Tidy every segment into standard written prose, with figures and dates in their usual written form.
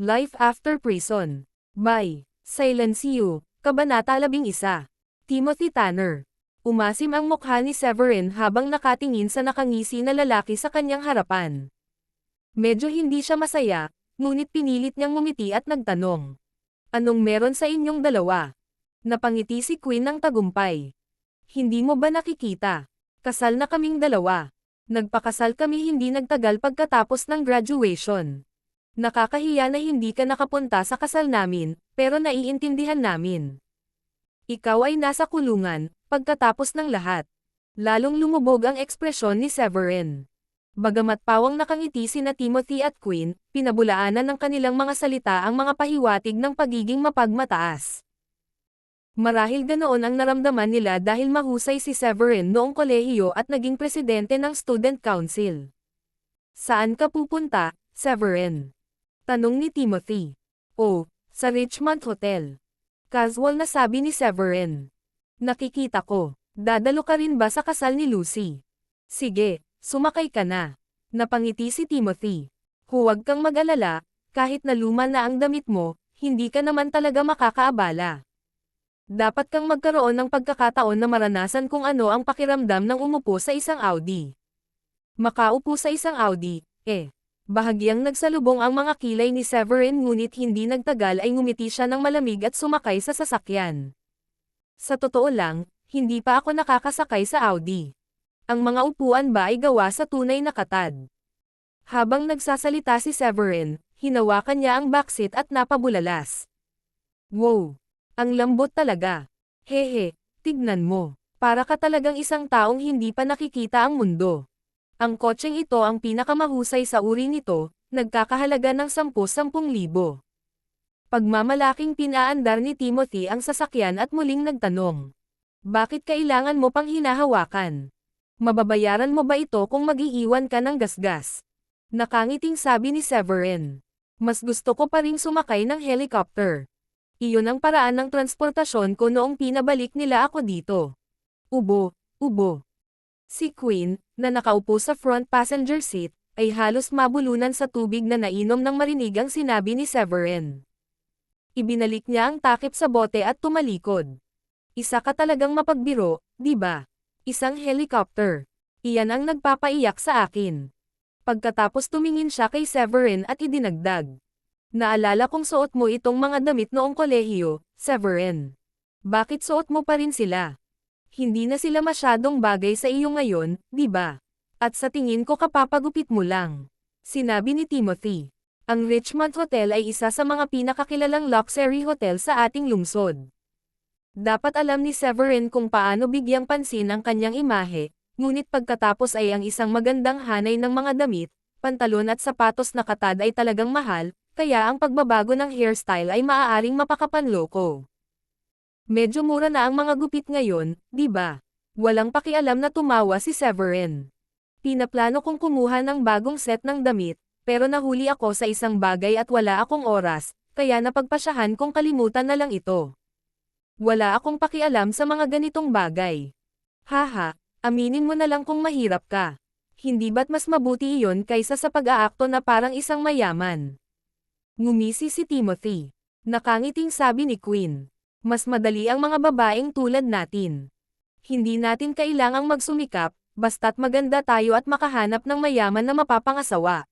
Life After Prison. By Silence You. Kabanata 11. Timothy Tanner. Umasim ang mukha ni Severin habang nakatingin sa nakangisi na lalaki sa kanyang harapan. Medyo hindi siya masaya, ngunit pinilit niyang ngumiti at nagtanong. Anong meron sa inyong dalawa? Napangiti si Queen ng tagumpay. Hindi mo ba nakikita? Kasal na kaming dalawa. Nagpakasal kami hindi nagtagal pagkatapos ng graduation. Nakakahiya na hindi ka nakapunta sa kasal namin, pero naiintindihan namin. Ikaw ay nasa kulungan, pagkatapos ng lahat. Lalong lumubog ang ekspresyon ni Severin. Bagamat pawang nakangiti sina Timothy at Queen, pinabulaanan ng kanilang mga salita ang mga pahiwatig ng pagiging mapagmataas. Marahil ganoon ang naramdaman nila dahil mahusay si Severin noong kolehiyo at naging presidente ng Student Council. Saan ka pupunta, Severin? Tanong ni Timothy. Oh, sa Richmond Hotel. Casual na sabi ni Severin. Nakikita ko. Dadalo ka rin ba sa kasal ni Lucy? Sige, sumakay ka na. Napangiti si Timothy. Huwag kang mag-alala, kahit na luma na ang damit mo, hindi ka naman talaga makakaabala. Dapat kang magkaroon ng pagkakataon na maranasan kung ano ang pakiramdam ng umupo sa isang Audi. Makaupo sa isang Audi, Bahagyang nagsalubong ang mga kilay ni Severin ngunit hindi nagtagal ay ngumiti siya ng malamig at sumakay sa sasakyan. Sa totoo lang, hindi pa ako nakakasakay sa Audi. Ang mga upuan ba ay gawa sa tunay na katad? Habang nagsasalita si Severin, hinawakan niya ang backseat at napabulalas. Wow! Ang lambot talaga. Hehe, tignan mo. Para ka talagang isang taong hindi pa nakikita ang mundo. Ang kotseng ito ang pinakamahusay sa uri nito, nagkakahalaga ng 10,000. Pagmamalaking pinaandar ni Timothy ang sasakyan at muling nagtanong. Bakit kailangan mo pang hinahawakan? Mababayaran mo ba ito kung mag-iiwan ka ng gasgas? Nakangiting sabi ni Severin. Mas gusto ko pa ring sumakay ng helicopter. Iyon ang paraan ng transportasyon ko noong pinabalik nila ako dito. Ubo. Si Queen, na nakaupo sa front passenger seat, ay halos mabulunan sa tubig na nainom nang marinig ang sinabi ni Severin. Ibinalik niya ang takip sa bote at tumalikod. Isa ka talagang mapagbiro, di ba? Isang helicopter. Iyan ang nagpapaiyak sa akin. Pagkatapos tumingin siya kay Severin at idinagdag. Naalala kong suot mo itong mga damit noong kolehiyo, Severin. Bakit suot mo pa rin sila? Hindi na sila masyadong bagay sa iyo ngayon, di ba? At sa tingin ko kapapagupit mo lang. Sinabi ni Timothy. Ang Richmond Hotel ay isa sa mga pinakakilalang luxury hotel sa ating lungsod. Dapat alam ni Severin kung paano bigyang pansin ang kanyang imahe, ngunit pagkatapos ay ang isang magandang hanay ng mga damit, pantalon at sapatos na katad ay talagang mahal, kaya ang pagbabago ng hairstyle ay maaaring mapakapanloko. Medyo mura na ang mga gupit ngayon, di ba? Walang pakialam na tumawa si Severin. Pinaplano kong kumuha ng bagong set ng damit, pero nahuli ako sa isang bagay at wala akong oras, kaya napagpasyahan kong kalimutan na lang ito. Wala akong pakialam sa mga ganitong bagay. Haha, aminin mo na lang kung mahirap ka. Hindi ba't mas mabuti iyon kaysa sa pag-aakto na parang isang mayaman? Ngumisi si Timothy. Nakangiting sabi ni Queen. Mas madali ang mga babaeng tulad natin. Hindi natin kailangang magsumikap, basta't maganda tayo at makahanap ng mayaman na mapapangasawa.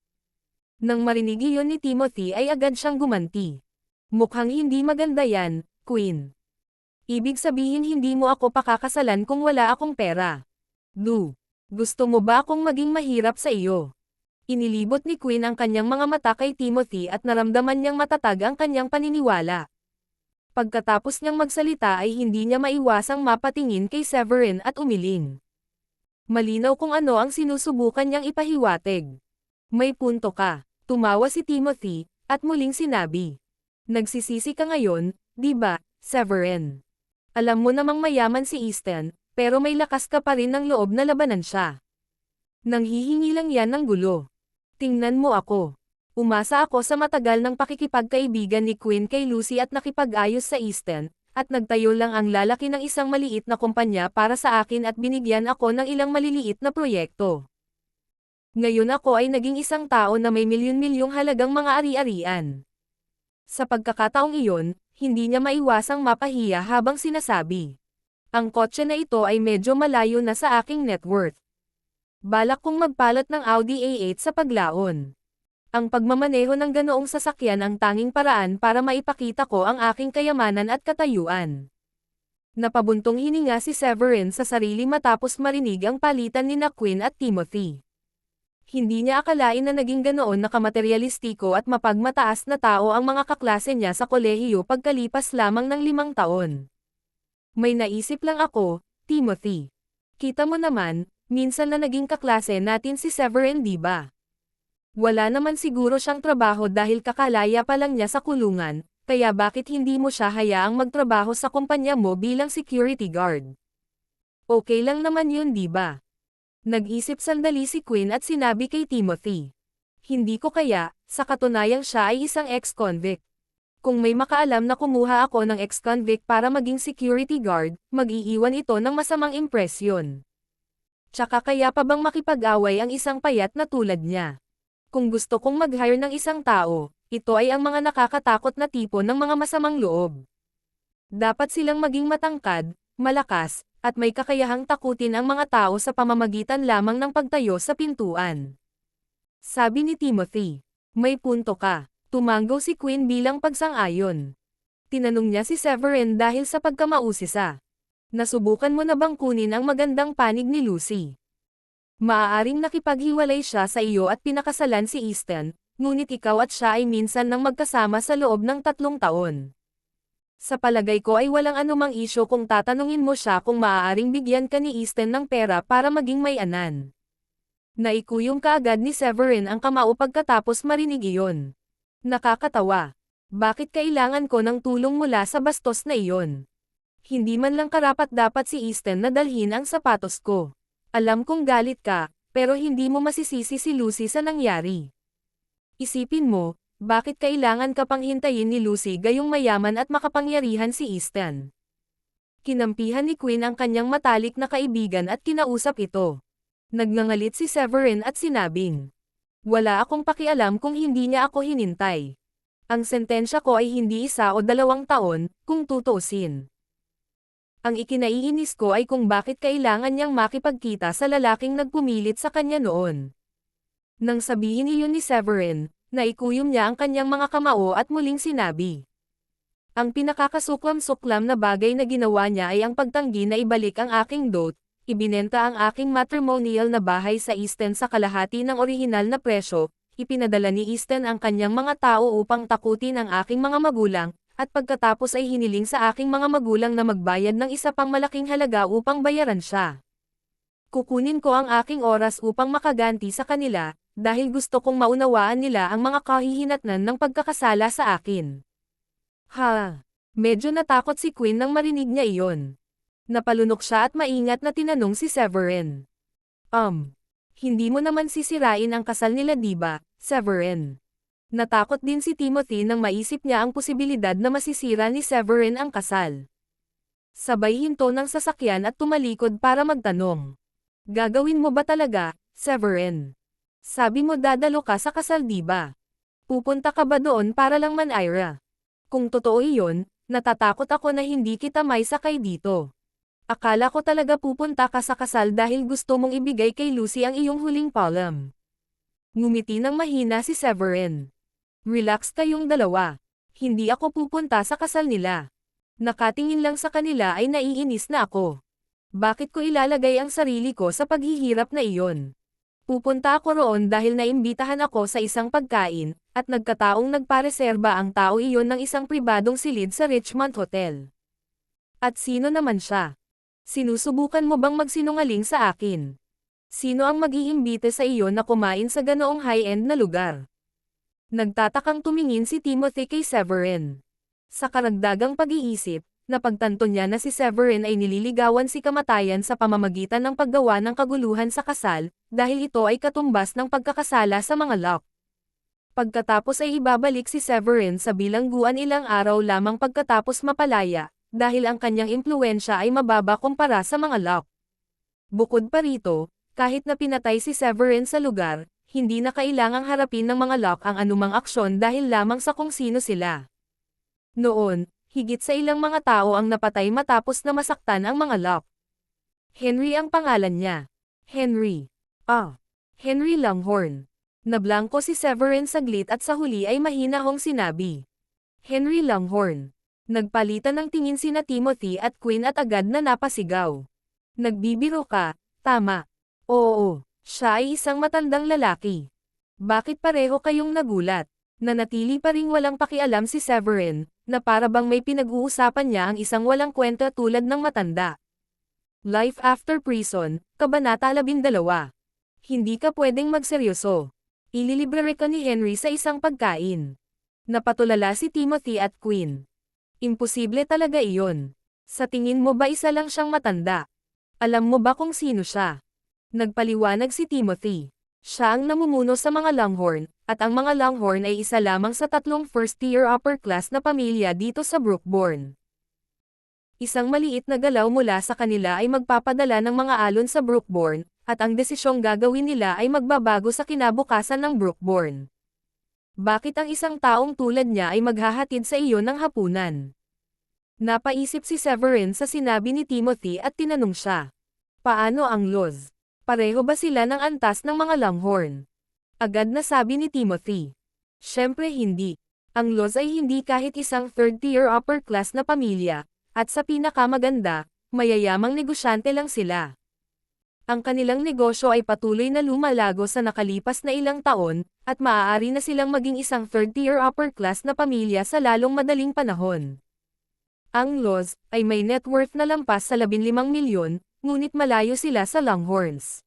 Nang marinig iyon ni Timothy ay agad siyang gumanti. Mukhang hindi maganda yan, Queen. Ibig sabihin hindi mo ako pakakasalan kung wala akong pera. Gusto mo ba akong maging mahirap sa iyo? Inilibot ni Queen ang kanyang mga mata kay Timothy at naramdaman niyang matatag ang kanyang paniniwala. Pagkatapos niyang magsalita ay hindi niya maiwasang mapatingin kay Severin at umiling. Malinaw kung ano ang sinusubukan niyang ipahiwatig. May punto ka, tumawa si Timothy, at muling sinabi. Nagsisisi ka ngayon, di ba, Severin? Alam mo namang mayaman si Easton, pero may lakas ka pa rin ng loob na labanan siya. Nanghihingi lang yan ng gulo. Tingnan mo ako. Umasa ako sa matagal ng pakikipagkaibigan ni Queen kay Lucy at nakipag-ayos sa Easton, at nagtayo lang ang lalaki ng isang maliit na kumpanya para sa akin at binigyan ako ng ilang maliliit na proyekto. Ngayon ako ay naging isang tao na may milyon-milyong halagang mga ari-arian. Sa pagkakataong iyon, hindi niya maiwasang mapahiya habang sinasabi. Ang kotse na ito ay medyo malayo na sa aking net worth. Balak kong magpalot ng Audi A8 sa paglaon. Ang pagmamaneho ng ganoong sasakyan ang tanging paraan para maipakita ko ang aking kayamanan at katayuan. Napabuntong hininga si Severin sa sarili matapos marinig ang palitan ni Quinn at Timothy. Hindi niya akalain na naging ganoon na kamateryalistiko at mapagmataas na tao ang mga kaklase niya sa kolehiyo pagkalipas lamang ng 5 taon. May naisip lang ako, Timothy. Kita mo naman, minsan na naging kaklase natin si Severin, di ba? Wala naman siguro siyang trabaho dahil kakalaya pa lang niya sa kulungan, kaya bakit hindi mo siya hayaang magtrabaho sa kumpanya mo bilang security guard? Okay lang naman yun, di ba? Nag-isip sandali si Quinn at sinabi kay Timothy. Hindi ko kaya, sa katunayang siya ay isang ex-convict. Kung may makaalam na kumuha ako ng ex-convict para maging security guard, mag-iiwan ito ng masamang impresyon. Tsaka kaya pa bang makipag-away ang isang payat na tulad niya? Kung gusto kong mag-hire ng isang tao, ito ay ang mga nakakatakot na tipo ng mga masamang loob. Dapat silang maging matangkad, malakas, at may kakayahang takutin ang mga tao sa pamamagitan lamang ng pagtayo sa pintuan. Sabi ni Timothy. May punto ka. Tumanggo si Quinn bilang pagsang-ayon. Tinanong niya si Severin dahil sa pagkamausisa. Nasubukan mo na bang kunin ang magandang panig ni Lucy? Maaaring nakipaghiwalay siya sa iyo at pinakasalan si Easton, ngunit ikaw at siya ay minsan nang magkasama sa loob ng 3 taon. Sa palagay ko ay walang anumang isyo kung tatanungin mo siya kung maaaring bigyan ka ni Easton ng pera para maging may-anan. Naikuyong kaagad ni Severin ang kamao pagkatapos marinig iyon. Nakakatawa. Bakit kailangan ko ng tulong mula sa bastos na iyon? Hindi man lang karapat-dapat si Easton na dalhin ang sapatos ko. Alam kong galit ka, pero hindi mo masisisi si Lucy sa nangyari. Isipin mo, bakit kailangan ka pang hintayin ni Lucy gayong mayaman at makapangyarihan si Easton? Kinampihan ni Quinn ang kanyang matalik na kaibigan at kinausap ito. Nagngangalit si Severin at sinabing, wala akong pakialam kung hindi niya ako hinintay. Ang sentensya ko ay hindi 1 o 2 taon, kung tutuusin. Ang ikinaiinis ko ay kung bakit kailangan niyang makipagkita sa lalaking nagpumilit sa kanya noon. Nang sabihin iyon ni Severin, naikuyom niya ang kanyang mga kamao at muling sinabi. Ang pinakakasuklam-suklam na bagay na ginawa niya ay ang pagtanggi na ibalik ang aking dote. Ibinenta ang aking matrimonial na bahay sa Easton sa kalahati ng orihinal na presyo, ipinadala ni Easton ang kanyang mga tao upang takutin ang aking mga magulang, at pagkatapos ay hiniling sa aking mga magulang na magbayad ng isa pang malaking halaga upang bayaran siya. Kukunin ko ang aking oras upang makaganti sa kanila, dahil gusto kong maunawaan nila ang mga kahihinatnan ng pagkakasala sa akin. Ha! Medyo natakot si Quinn nang marinig niya iyon. Napalunok siya at maingat na tinanong si Severin. Hindi mo naman sisirain ang kasal nila, di ba, Severin? Natakot din si Timothy nang maisip niya ang posibilidad na masisira ni Severin ang kasal. Sabay hinto ng sasakyan at tumalikod para magtanong. Gagawin mo ba talaga, Severin? Sabi mo dadalo ka sa kasal, di ba? Pupunta ka ba doon para lang man-ira? Kung totoo iyon, natatakot ako na hindi kita may sakay dito. Akala ko talaga pupunta ka sa kasal dahil gusto mong ibigay kay Lucy ang iyong huling palm. Ngumiti ng mahina si Severin. Relax kayong dalawa. Hindi ako pupunta sa kasal nila. Nakatingin lang sa kanila ay naiinis na ako. Bakit ko ilalagay ang sarili ko sa paghihirap na iyon? Pupunta ako roon dahil naimbitahan ako sa isang pagkain, at nagkataong nagpareserba ang tao iyon ng isang pribadong silid sa Richmond Hotel. At sino naman siya? Sinusubukan mo bang magsinungaling sa akin? Sino ang mag-iimbite sa iyo na kumain sa ganoong high-end na lugar? Nagtatakang tumingin si Timothy kay Severin. Sa karagdagang pag-iisip, napagtanto niya na si Severin ay nililigawan si kamatayan sa pamamagitan ng paggawa ng kaguluhan sa kasal, dahil ito ay katumbas ng pagkakasala sa mga Locke. Pagkatapos ay ibabalik si Severin sa bilangguan ilang araw lamang pagkatapos mapalaya, dahil ang kanyang impluwensya ay mababa kumpara sa mga Locke. Bukod pa rito, kahit na pinatay si Severin sa lugar, hindi na kailangang harapin ng mga Locke ang anumang aksyon dahil lamang sa kung sino sila. Noon, higit sa ilang mga tao ang napatay matapos na masaktan ang mga Locke. Henry ang pangalan niya. Henry. Henry Langhorne. Nablangko si Severin saglit at sa huli ay mahinahong sinabi. Henry Langhorne. Nagpalitan ng tingin sina Timothy at Quinn at agad na napasigaw. Nagbibiro ka, tama. Oo, siya ay isang matandang lalaki. Bakit pareho kayong nagulat? Nanatili pa ring walang pakialam si Severin, na para bang may pinag-uusapan niya ang isang walang kwenta tulad ng matanda. Life After Prison, Kabanata 12. Hindi ka pwedeng magseryoso. Ililibre ka ni Henry sa isang pagkain. Napatulala si Timothy at Quinn. Imposible talaga iyon. Sa tingin mo ba isa lang siyang matanda? Alam mo ba kung sino siya? Nagpaliwanag si Timothy. Siya ang namumuno sa mga Langhorne, at ang mga Langhorne ay isa lamang sa 3 first-tier upper-class na pamilya dito sa Brookbourne. Isang maliit na galaw mula sa kanila ay magpapadala ng mga alon sa Brookbourne, at ang desisyong gagawin nila ay magbabago sa kinabukasan ng Brookbourne. Bakit ang isang taong tulad niya ay maghahatid sa iyo ng hapunan? Napaisip si Severin sa sinabi ni Timothy at tinanong siya. Paano ang Loz? Pareho ba sila ng antas ng mga Langhorne? Agad na sabi ni Timothy. Siyempre hindi. Ang Loz ay hindi kahit isang third-tier upper-class na pamilya, at sa pinakamaganda, mayayamang negosyante lang sila. Ang kanilang negosyo ay patuloy na lumalago sa nakalipas na ilang taon, at maaari na silang maging isang third-tier upper-class na pamilya sa lalong madaling panahon. Ang Loz ay may net worth na lampas sa 15 milyon, ngunit malayo sila sa Longhorns.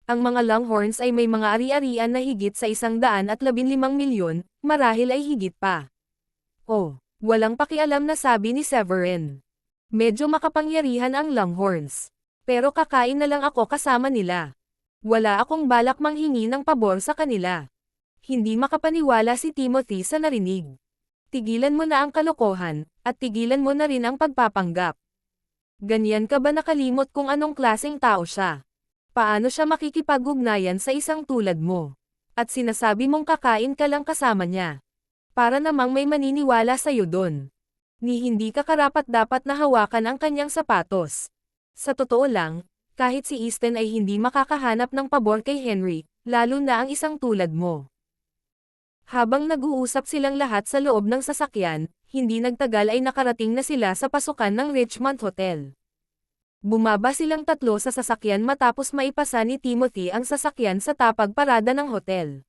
Ang mga Longhorns ay may mga ari-arian na higit sa 115 milyon, marahil ay higit pa. Oh, walang pakialam na sabi ni Severin. Medyo makapangyarihan ang Longhorns. Pero kakain na lang ako kasama nila. Wala akong balak manghingi ng pabor sa kanila. Hindi makapaniwala si Timothy sa narinig. Tigilan mo na ang kalokohan, at tigilan mo na rin ang pagpapanggap. Ganyan ka ba nakalimot kung anong klaseng tao siya? Paano siya makikipag-ugnayan sa isang tulad mo? At sinasabi mong kakain ka lang kasama niya. Para namang may maniniwala sa'yo doon. Ni hindi ka karapat-dapat na hawakan ang kanyang sapatos. Sa totoo lang, kahit si Easton ay hindi makakahanap ng pabor kay Henry, lalo na ang isang tulad mo. Habang nag-uusap silang lahat sa loob ng sasakyan, hindi nagtagal ay nakarating na sila sa pasukan ng Richmond Hotel. Bumaba silang tatlo sa sasakyan matapos maipasa ni Timothy ang sasakyan sa tapag parada ng hotel.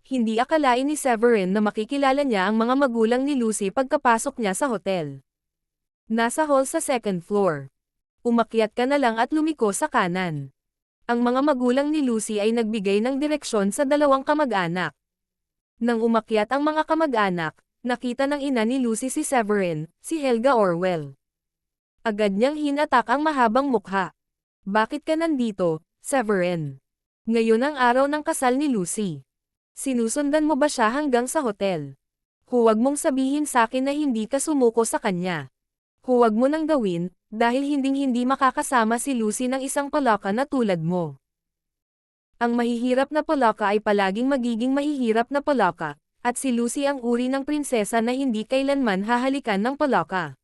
Hindi akalain ni Severin na makikilala niya ang mga magulang ni Lucy pagkapasok niya sa hotel. Nasa hall sa second floor. Umakyat ka na lang at lumiko sa kanan. Ang mga magulang ni Lucy ay nagbigay ng direksyon sa dalawang kamag-anak. Nang umakyat ang mga kamag-anak, nakita ng ina ni Lucy si Severin, si Helga Orwell. Agad niyang hinatak ang mahabang mukha. Bakit ka nandito, Severin? Ngayon ang araw ng kasal ni Lucy. Sinusundan mo ba siya hanggang sa hotel? Huwag mong sabihin sa akin na hindi ka sumuko sa kanya. Huwag mo nang gawin, dahil hinding-hindi makakasama si Lucy ng isang palaka na tulad mo. Ang mahihirap na palaka ay palaging magiging mahihirap na palaka, at si Lucy ang uri ng prinsesa na hindi kailanman hahalikan ng palaka.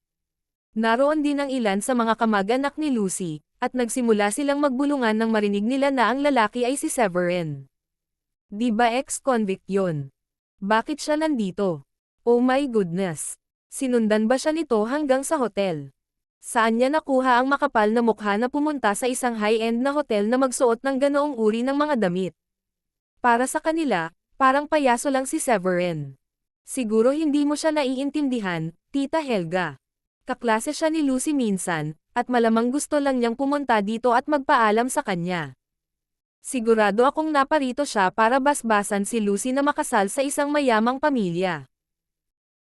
Naroon din ang ilan sa mga kamag-anak ni Lucy, at nagsimula silang magbulungan nang marinig nila na ang lalaki ay si Severin. Di ba ex-convict yun? Bakit siya nandito? Oh my goodness! Sinundan ba siya nito hanggang sa hotel? Saan niya nakuha ang makapal na mukha na pumunta sa isang high-end na hotel na magsuot ng ganoong uri ng mga damit? Para sa kanila, parang payaso lang si Severin. Siguro hindi mo siya naiintindihan, Tita Helga. Kaklase siya ni Lucy minsan, at malamang gusto lang niyang pumunta dito at magpaalam sa kanya. Sigurado akong naparito siya para basbasan si Lucy na makasal sa isang mayamang pamilya.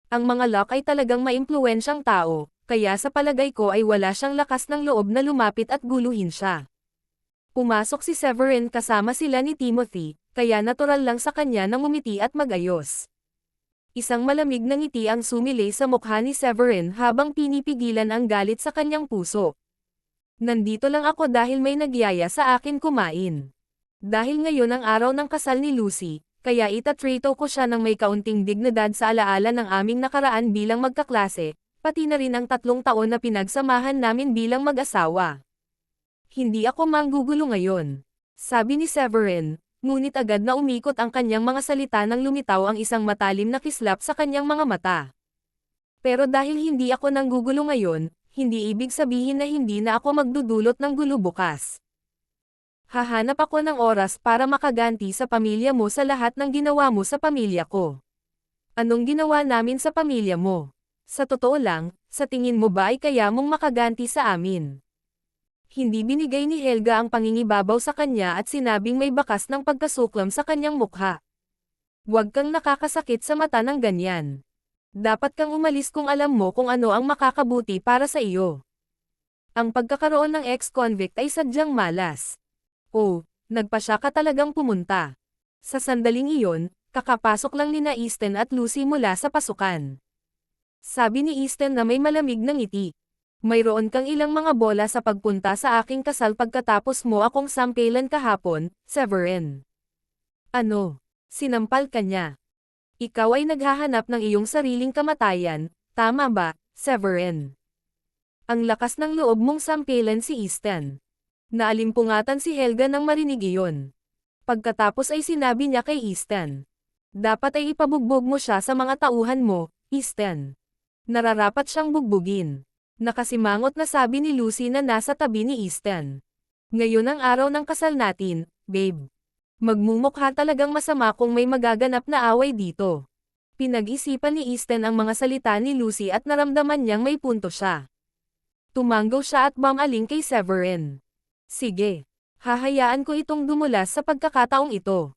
Ang mga Locke ay talagang maimpluwensyang tao, kaya sa palagay ko ay wala siyang lakas ng loob na lumapit at guluhin siya. Pumasok si Severin kasama sila ni Timothy, kaya natural lang sa kanya na ngumiti at magayos. Isang malamig na ngiti ang sumilay sa mukha ni Severin habang pinipigilan ang galit sa kanyang puso. Nandito lang ako dahil may nagyaya sa akin kumain. Dahil ngayon ang araw ng kasal ni Lucy, kaya itatrito ko siya ng may kaunting dignidad sa alaala ng aming nakaraan bilang magkaklase, pati na rin ang 3 taon na pinagsamahan namin bilang mag-asawa. Hindi ako manggugulo ngayon, sabi ni Severin, ngunit agad na umikot ang kanyang mga salita nang lumitaw ang isang matalim na kislap sa kanyang mga mata. Pero dahil hindi ako nanggugulo ngayon, hindi ibig sabihin na hindi na ako magdudulot ng gulo bukas. Hahanap ako ng oras para makaganti sa pamilya mo sa lahat ng ginawa mo sa pamilya ko. Anong ginawa namin sa pamilya mo? Sa totoo lang, sa tingin mo ba ay kaya mong makaganti sa amin? Hindi binigay ni Helga ang pangingibabaw sa kanya at sinabing may bakas ng pagkasuklam sa kanyang mukha. Huwag kang nakakasakit sa mata ng ganyan. Dapat kang umalis kung alam mo kung ano ang makakabuti para sa iyo. Ang pagkakaroon ng ex-convict ay sadyang malas. Oh, nagpa siya ka talagang pumunta. Sa sandaling iyon, kakapasok lang nina Easton at Lucy mula sa pasukan. Sabi ni Easton na may malamig na ngiti. Mayroon kang ilang mga bola sa pagpunta sa aking kasal pagkatapos mo akong sampelan kahapon, Severin. Ano? Sinampal ka niya. Ikaw ay naghahanap ng iyong sariling kamatayan, tama ba, Severin? Ang lakas ng loob mong sampelan si Easton. Naalimpungatan si Helga nang marinig iyon. Pagkatapos ay sinabi niya kay Easton. Dapat ay ipabugbog mo siya sa mga tauhan mo, Easton. Nararapat siyang bugbugin. Nakasimangot na sabi ni Lucy na nasa tabi ni Easton. Ngayon ang araw ng kasal natin, babe. Magmumukha talagang masama kung may magaganap na away dito. Pinag-isipan ni Easton ang mga salita ni Lucy at naramdaman niyang may punto siya. Tumanggaw siya at bumaling kay Severin. Sige. Hahayaan ko itong dumulas sa pagkakataong ito.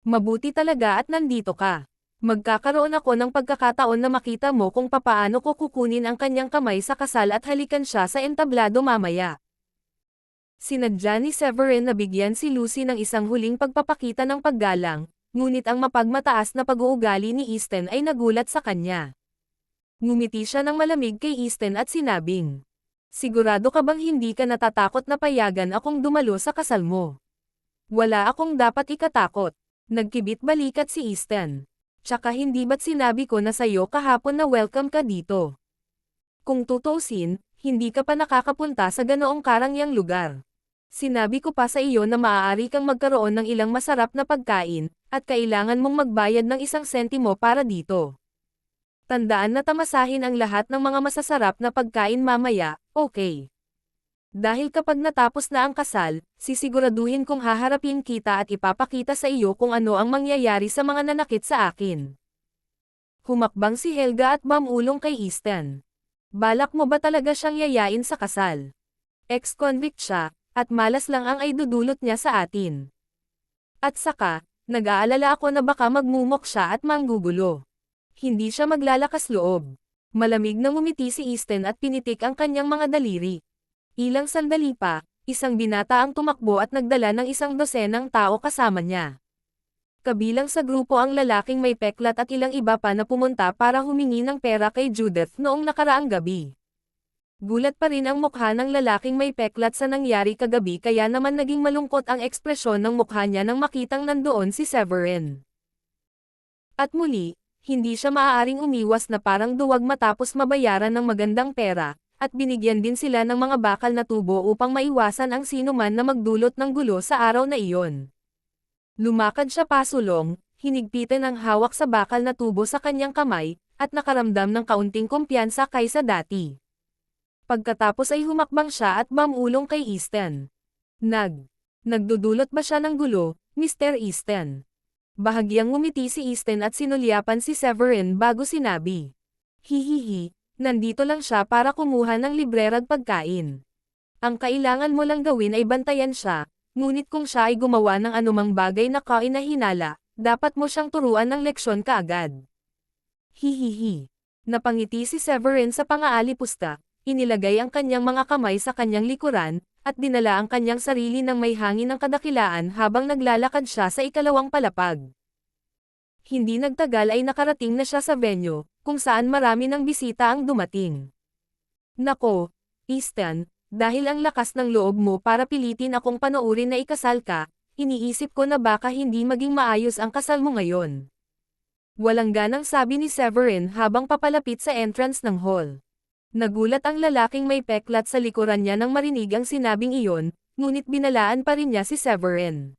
Mabuti talaga at nandito ka. Magkakaroon ako ng pagkakataon na makita mo kung papaano ko kukunin ang kanyang kamay sa kasal at halikan siya sa entablado mamaya. Sinadya ni Severin na bigyan si Lucy ng isang huling pagpapakita ng paggalang, ngunit ang mapagmataas na pag-uugali ni Easton ay nagulat sa kanya. Ngumiti siya ng malamig kay Easton at sinabing, sigurado ka bang hindi ka natatakot na payagan akong dumalo sa kasal mo? Wala akong dapat ikatakot. Nagkibit balikat si Easton. Tsaka hindi ba't sinabi ko na sa'yo kahapon na welcome ka dito? Kung tutuusin, hindi ka pa nakakapunta sa ganoong karangyang lugar. Sinabi ko pa sa iyo na maaari kang magkaroon ng ilang masarap na pagkain, at kailangan mong magbayad ng 1 sentimo para dito. Tandaan na tamasahin ang lahat ng mga masasarap na pagkain mamaya, okay? Dahil kapag natapos na ang kasal, sisiguraduhin kong haharapin kita at ipapakita sa iyo kung ano ang mangyayari sa mga nanakit sa akin. Humakbang si Helga at bumulong kay Easton. Balak mo ba talaga siyang yayain sa kasal? Ex-convict siya, at malas lang ang ay dudulot niya sa atin. At saka, nag-aalala ako na baka magmumok siya at manggugulo. Hindi siya maglalakas loob. Malamig na ngumiti si Easton at pinitik ang kanyang mga daliri. Ilang sandali pa, isang binata ang tumakbo at nagdala ng 1 dosenang tao kasama niya. Kabilang sa grupo ang lalaking may peklat at ilang iba pa na pumunta para humingi ng pera kay Judith noong nakaraang gabi. Gulat pa rin ang mukha ng lalaking may peklat sa nangyari kagabi kaya naman naging malungkot ang ekspresyon ng mukha niya nang makitang nandoon si Severin. At muli, hindi siya maaaring umiwas na parang duwag matapos mabayaran ng magandang pera, at binigyan din sila ng mga bakal na tubo upang maiwasan ang sinuman na magdulot ng gulo sa araw na iyon. Lumakad siya pasulong, hinigpitan ang hawak sa bakal na tubo sa kanyang kamay, at nakaramdam ng kaunting kumpiyansa kaysa dati. Pagkatapos ay humakbang siya at bumulong kay Easton. Nagdudulot ba siya ng gulo, Mr. Easton? Bahagyang ngumiti si Easton at sinulyapan si Severin bago sinabi. Hihihi. Nandito lang siya para kumuha ng librerag pagkain. Ang kailangan mo lang gawin ay bantayan siya, ngunit kung siya ay gumawa ng anumang bagay na kainahinala, dapat mo siyang turuan ng leksyon kaagad. Hihihi. Napangiti si Severin sa pangaalipusta, inilagay ang kanyang mga kamay sa kanyang likuran, at dinala ang kanyang sarili ng may hangin ng kadakilaan habang naglalakad siya sa ikalawang palapag. Hindi nagtagal ay nakarating na siya sa venue, kung saan marami ng bisita ang dumating. Nako, Easton, dahil ang lakas ng loob mo para pilitin akong panoorin na ikasal ka, iniisip ko na baka hindi maging maayos ang kasal mo ngayon. Walang ganang sabi ni Severin habang papalapit sa entrance ng hall. Nagulat ang lalaking may peklat sa likuran niya nang marinig ang sinabing iyon, ngunit binalaan pa rin niya si Severin.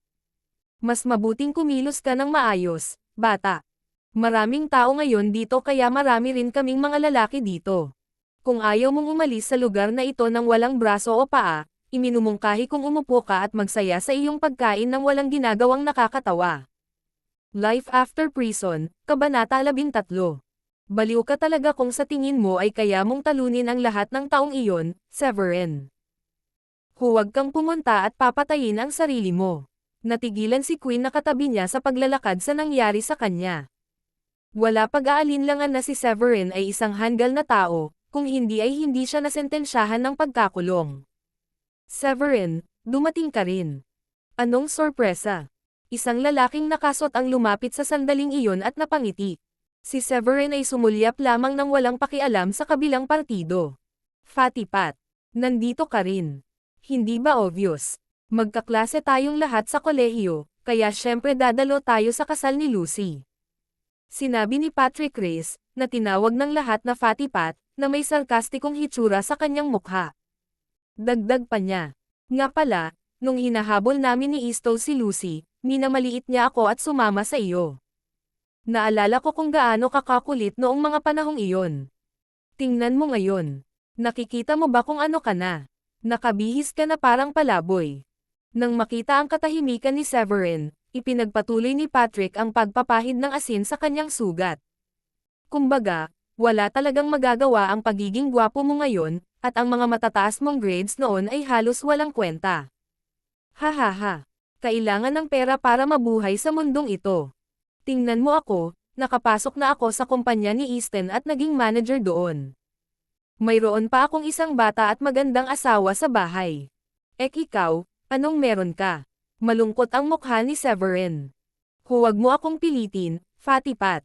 Mas mabuting kumilos ka ng maayos, bata. Maraming tao ngayon dito kaya marami rin kaming mga lalaki dito. Kung ayaw mong umalis sa lugar na ito nang walang braso o paa, iminumungkahi kung umupo ka at magsaya sa iyong pagkain nang walang ginagawang nakakatawa. Life After Prison, Kabanata 13. Baliw ka talaga kung sa tingin mo ay kaya mong talunin ang lahat ng taong iyon, Severin. Huwag kang pumunta at papatayin ang sarili mo. Natigilan si Queen na katabi niya sa paglalakad sa nangyari sa kanya. Wala pag-aalinlangan na si Severin ay isang hanggal na tao, kung hindi ay hindi siya nasentensyahan ng pagkakulong. Severin, dumating ka rin. Anong sorpresa? Isang lalaking nakasot ang lumapit sa sandaling iyon at napangiti. Si Severin ay sumulyap lamang ng walang pakialam sa kabilang partido. Fatty Pat, nandito ka rin. Hindi ba obvious? Magkaklase tayong lahat sa kolehiyo, kaya syempre dadalo tayo sa kasal ni Lucy. Sinabi ni Patrick Reyes, na tinawag ng lahat na Fatty Pat, na may sarkastikong hitsura sa kanyang mukha. Dagdag pa niya. Nga pala, nung hinahabol namin ni Eastoe si Lucy, minamaliit niya ako at sumama sa iyo. Naalala ko kung gaano kakakulit noong mga panahong iyon. Tingnan mo ngayon. Nakikita mo ba kung ano ka na? Nakabihis ka na parang palaboy. Nang makita ang katahimikan ni Severin, ipinagpatuloy ni Patrick ang pagpapahid ng asin sa kanyang sugat. Kumbaga, wala talagang magagawa ang pagiging gwapo mo ngayon, at ang mga matataas mong grades noon ay halos walang kwenta. Hahaha. Kailangan ng pera para mabuhay sa mundong ito. Tingnan mo ako, nakapasok na ako sa kumpanya ni Easton at naging manager doon. Mayroon pa akong isang bata at magandang asawa sa bahay. Ikaw, anong meron ka? Malungkot ang mukha ni Severin. Huwag mo akong pilitin, Fatty Pat.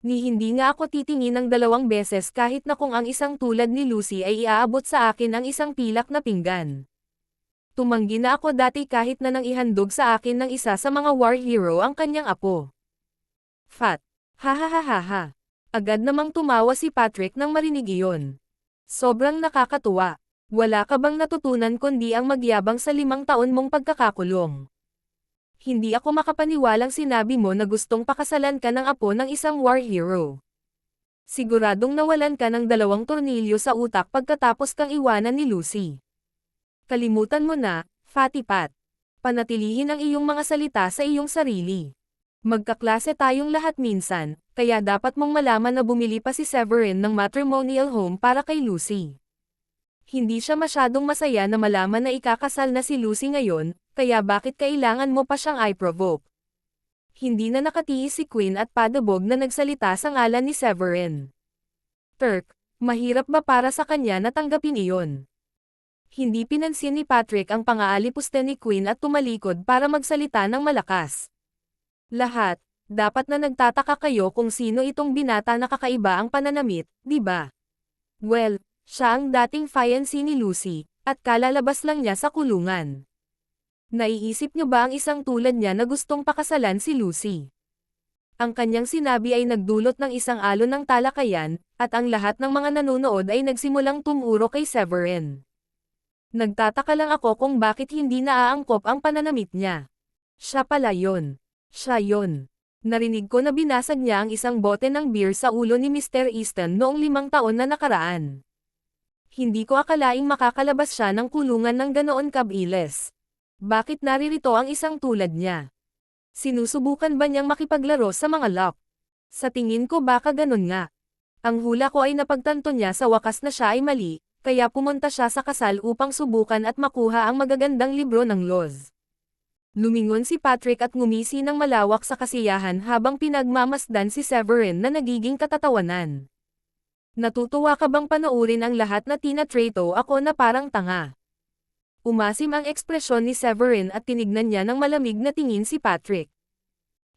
Ni hindi nga ako titingin ng 2 beses kahit na kung ang isang tulad ni Lucy ay iaabot sa akin ang isang pilak na pinggan. Tumanggi na ako dati kahit na nang ihandog sa akin ng isa sa mga war hero ang kanyang apo. Fat. Hahahaha. Agad namang tumawa si Patrick nang marinig iyon. Sobrang nakakatuwa. Wala ka bang natutunan kundi ang magyabang sa 5 taon mong pagkakakulong? Hindi ako makapaniwalang sinabi mo na gustong pakasalan ka ng apo ng isang war hero. Siguradong nawalan ka ng 2 tornilyo sa utak pagkatapos kang iwanan ni Lucy. Kalimutan mo na, Fatty Pat. Panatilihin ang iyong mga salita sa iyong sarili. Magkaklase tayong lahat minsan, kaya dapat mong malaman na bumili pa si Severin ng matrimonial home para kay Lucy. Hindi siya masyadong masaya na malaman na ikakasal na si Lucy ngayon, kaya bakit kailangan mo pa siyang i-provoke? Hindi na nakatiis si Queen at padabog na nagsalita sa ngalan ni Severin. Turk, mahirap ba para sa kanya na tanggapin iyon? Hindi pinansin ni Patrick ang pang-aalipusta ni Queen at tumalikod para magsalita ng malakas. Lahat, dapat na nagtataka kayo kung sino itong binata na kakaiba ang pananamit, di ba? Well, siya ang dating fiancé ni Lucy, at kalalabas lang niya sa kulungan. Naiisip niyo ba ang isang tulad niya na gustong pakasalan si Lucy? Ang kanyang sinabi ay nagdulot ng isang alon ng talakayan, at ang lahat ng mga nanonood ay nagsimulang tumuro kay Severin. Nagtataka lang ako kung bakit hindi naaangkop ang pananamit niya. Siya pala yon. Siya yon. Narinig ko na binasag niya ang isang bote ng beer sa ulo ni Mr. Easton noong 5 taon na nakaraan. Hindi ko akalaing makakalabas siya ng kulungan ng ganoon kabilis. Bakit naririto ang isang tulad niya? Sinusubukan ba niyang makipaglaro sa mga lock? Sa tingin ko baka ganun nga. Ang hula ko ay napagtanto niya sa wakas na siya ay mali, kaya pumunta siya sa kasal upang subukan at makuha ang magagandang libro ng laws. Lumingon si Patrick at ngumisi ng malawak sa kasiyahan habang pinagmamasdan si Severin na nagiging katatawanan. Natutuwa ka bang panoorin ang lahat na tinatrato ako na parang tanga? Umasim ang ekspresyon ni Severin at tinignan niya ng malamig na tingin si Patrick.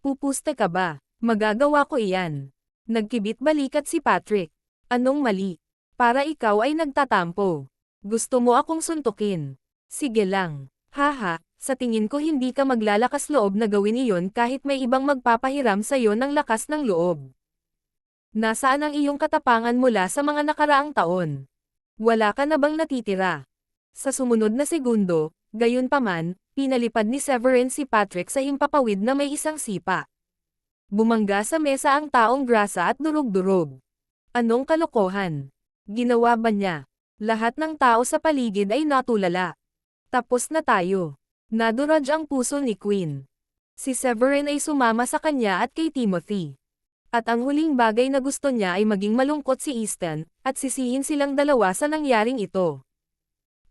Pupuste ka ba? Magagawa ko iyan. Nagkibit balikat si Patrick. Anong mali? Para ikaw ay nagtatampo. Gusto mo akong suntukin. Sige lang. Haha, sa tingin ko hindi ka maglalakas loob na gawin iyon kahit may ibang magpapahiram sa'yo ng lakas ng loob. Nasaan ang iyong katapangan mula sa mga nakaraang taon? Wala ka na bang natitira? Sa sumunod na segundo, gayunpaman, pinalipad ni Severin si Patrick sa himpapawid na may isang sipa. Bumangga sa mesa ang taong grasa at durog-durog. Anong kalokohan? Ginawa ba niya? Lahat ng tao sa paligid ay natulala. Tapos na tayo. Nadurog ang puso ni Queen. Si Severin ay sumama sa kanya at kay Timothy. At ang huling bagay na gusto niya ay maging malungkot si Easton, at sisihin silang dalawa sa nangyaring ito.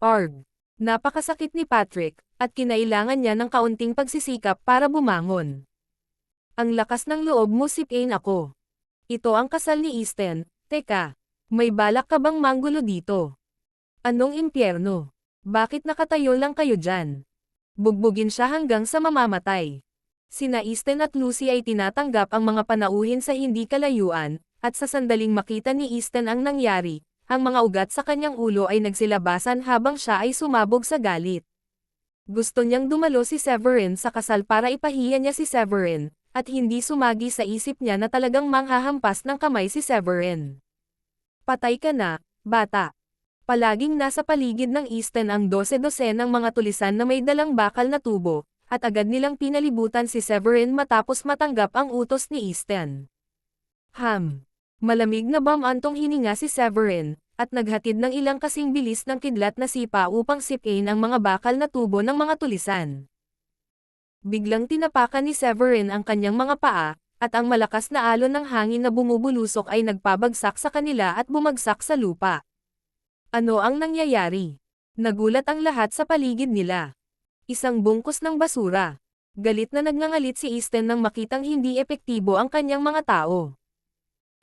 Arg! Napakasakit ni Patrick, at kinailangan niya ng kaunting pagsisikap para bumangon. Ang lakas ng loob mo, sipain ako. Ito ang kasal ni Easton. Teka, may balak ka bang manggulo dito? Anong impyerno? Bakit nakatayo lang kayo dyan? Bugbugin siya hanggang sa mamamatay. Sina Easton at Lucy ay tinatanggap ang mga panauhin sa hindi kalayuan, at sa sandaling makita ni Easton ang nangyari, ang mga ugat sa kanyang ulo ay nagsilabasan habang siya ay sumabog sa galit. Gusto niyang dumalo si Severin sa kasal para ipahiya niya si Severin, at hindi sumagi sa isip niya na talagang manghahampas ng kamay si Severin. Patay ka na, bata. Palaging nasa paligid ng Easton ang 12 ng mga tulisan na may dalang bakal na tubo, at agad nilang pinalibutan si Severin matapos matanggap ang utos ni Easton. Malamig na bamantong hininga si Severin, at naghatid ng ilang kasing bilis ng kidlat na sipa upang sipain ang mga bakal na tubo ng mga tulisan. Biglang tinapakan ni Severin ang kanyang mga paa, at ang malakas na alon ng hangin na bumubulusok ay nagpabagsak sa kanila at bumagsak sa lupa. Ano ang nangyayari? Nagulat ang lahat sa paligid nila. Isang bungkus ng basura. Galit na nagngangalit si Easton nang makitang hindi epektibo ang kanyang mga tao.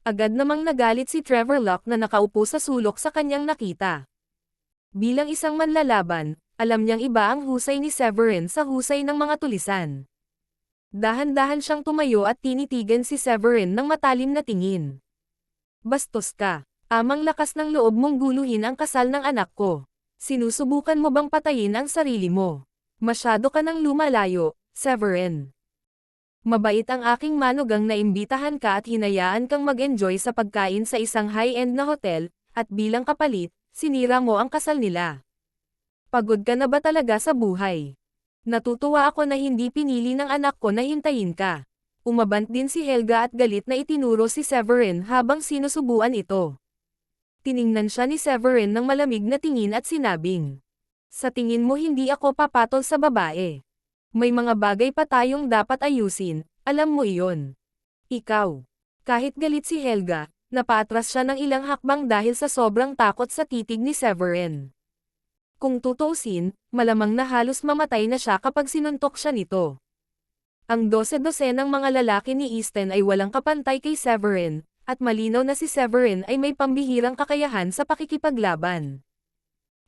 Agad namang nagalit si Trevor Locke na nakaupo sa sulok sa kanyang nakita. Bilang isang manlalaban, alam niyang iba ang husay ni Severin sa husay ng mga tulisan. Dahan-dahan siyang tumayo at tinitigan si Severin ng matalim na tingin. Bastos ka. Amang lakas ng loob mong guluhin ang kasal ng anak ko. Sinusubukan mo bang patayin ang sarili mo? Masyado ka nang lumalayo, Severin. Mabait ang aking manugang na imbitahan ka at hinayaan kang mag-enjoy sa pagkain sa isang high-end na hotel, at bilang kapalit, sinira mo ang kasal nila. Pagod ka na ba talaga sa buhay? Natutuwa ako na hindi pinili ng anak ko na hintayin ka. Umabant din si Helga at galit na itinuro si Severin habang sinusubuan ito. Tiningnan siya ni Severin ng malamig na tingin at sinabing, sa tingin mo hindi ako papatol sa babae. May mga bagay pa tayong dapat ayusin, alam mo iyon. Ikaw. Kahit galit si Helga, napaatras siya ng ilang hakbang dahil sa sobrang takot sa titig ni Severin. Kung tutuusin, malamang na halos mamatay na siya kapag sinuntok siya nito. Ang 12 ng mga lalaki ni Easton ay walang kapantay kay Severin, at malinaw na si Severin ay may pambihirang kakayahan sa pakikipaglaban.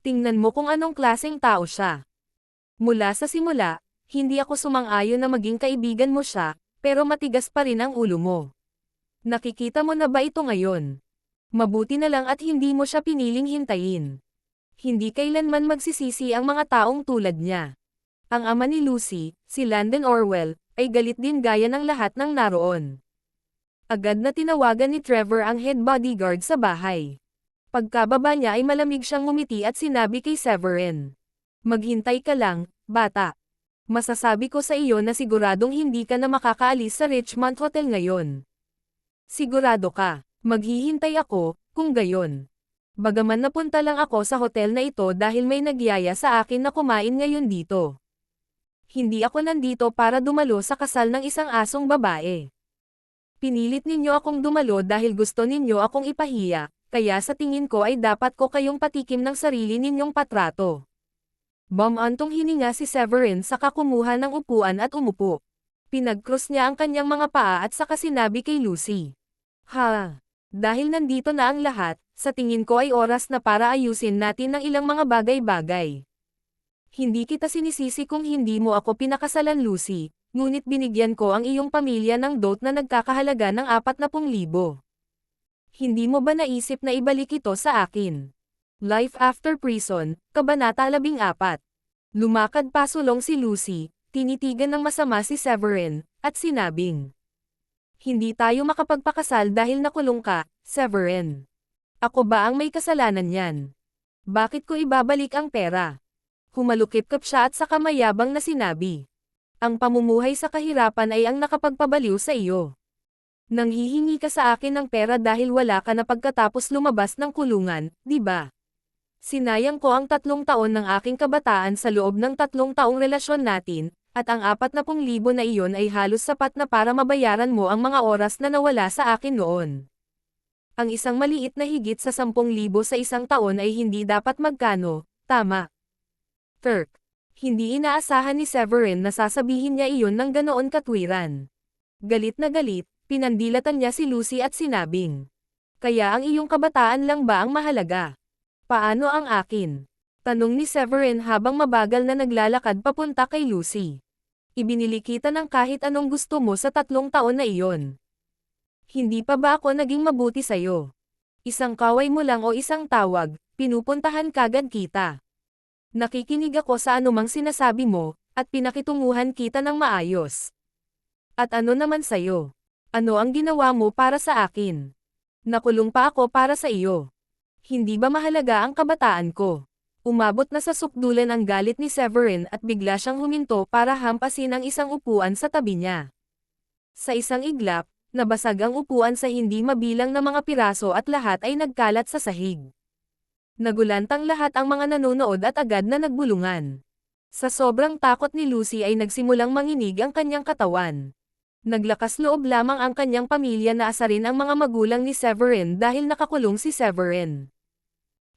Tingnan mo kung anong klaseng tao siya. Mula sa simula, hindi ako sumang-ayon na maging kaibigan mo siya, pero matigas pa rin ang ulo mo. Nakikita mo na ba ito ngayon? Mabuti na lang at hindi mo siya piniling hintayin. Hindi kailanman magsisisi ang mga taong tulad niya. Ang ama ni Lucy, si Landon Orwell, ay galit din gaya ng lahat ng naroon. Agad na tinawagan ni Trevor ang head bodyguard sa bahay. Pagkababa niya ay malamig siyang ngumiti at sinabi kay Severin, maghintay ka lang, bata. Masasabi ko sa iyo na siguradong hindi ka na makakaalis sa Richmond Hotel ngayon. Sigurado ka, maghihintay ako, kung gayon. Bagaman napunta lang ako sa hotel na ito dahil may nagyaya sa akin na kumain ngayon dito. Hindi ako nandito para dumalo sa kasal ng isang asong babae. Pinilit ninyo akong dumalo dahil gusto ninyo akong ipahiya, kaya sa tingin ko ay dapat ko kayong patikim ng sarili ninyong patrato. Bamantong hininga si Severin saka kumuha ng upuan at umupo. Pinag-cross niya ang kanyang mga paa at saka sinabi kay Lucy. Dahil nandito na ang lahat, sa tingin ko ay oras na para ayusin natin ng ilang mga bagay-bagay. Hindi kita sinisisi kung hindi mo ako pinakasalan, Lucy. Ngunit binigyan ko ang iyong pamilya ng dote na nagkakahalaga ng 40,000. Hindi mo ba naisip na ibalik ito sa akin? Life After Prison, Kabanata 14. Lumakad pasulong si Lucy, tinitigan ng masama si Severin, at sinabing, "Hindi tayo makapagpakasal dahil nakulong ka, Severin. Ako ba ang may kasalanan niyan? Bakit ko ibabalik ang pera?" Humalukip-kap siya at saka mayabang na sinabi, "Ang pamumuhay sa kahirapan ay ang nakapagpabaliw sa iyo. Nanghihingi ka sa akin ng pera dahil wala ka na pagkatapos lumabas ng kulungan, di ba? Sinayang ko ang 3 taon ng aking kabataan sa loob ng 3 taong relasyon natin, at ang 40,000 na iyon ay halos sapat na para mabayaran mo ang mga oras na nawala sa akin noon. Ang isang maliit na higit sa 10,000 sa isang taon ay hindi dapat magkano, tama?" Kirk. Hindi inaasahan ni Severin na sasabihin niya iyon ng ganoon katwiran. Galit na galit, pinandilatan niya si Lucy at sinabing, "Kaya ang iyong kabataan lang ba ang mahalaga? Paano ang akin?" Tanong ni Severin habang mabagal na naglalakad papunta kay Lucy. "Ibinili kita ng kahit anong gusto mo sa 3 taon na iyon. Hindi pa ba ako naging mabuti sa'yo? Isang kaway mo lang o isang tawag, pinupuntahan kagad kita. Nakikinig ako sa anumang sinasabi mo, at pinakitunguhan kita ng maayos. At ano naman sa'yo? Ano ang ginawa mo para sa akin? Nakulong pa ako para sa iyo. Hindi ba mahalaga ang kabataan ko?" Umabot na sa sukdulan ang galit ni Severin at bigla siyang huminto para hampasin ang isang upuan sa tabi niya. Sa isang iglap, nabasag ang upuan sa hindi mabilang na mga piraso at lahat ay nagkalat sa sahig. Nagulantang lahat ang mga nanonood at agad na nagbulungan. Sa sobrang takot ni Lucy ay nagsimulang manginig ang kanyang katawan. Naglakas loob lamang ang kanyang pamilya na asarin ang mga magulang ni Severin dahil nakakulong si Severin.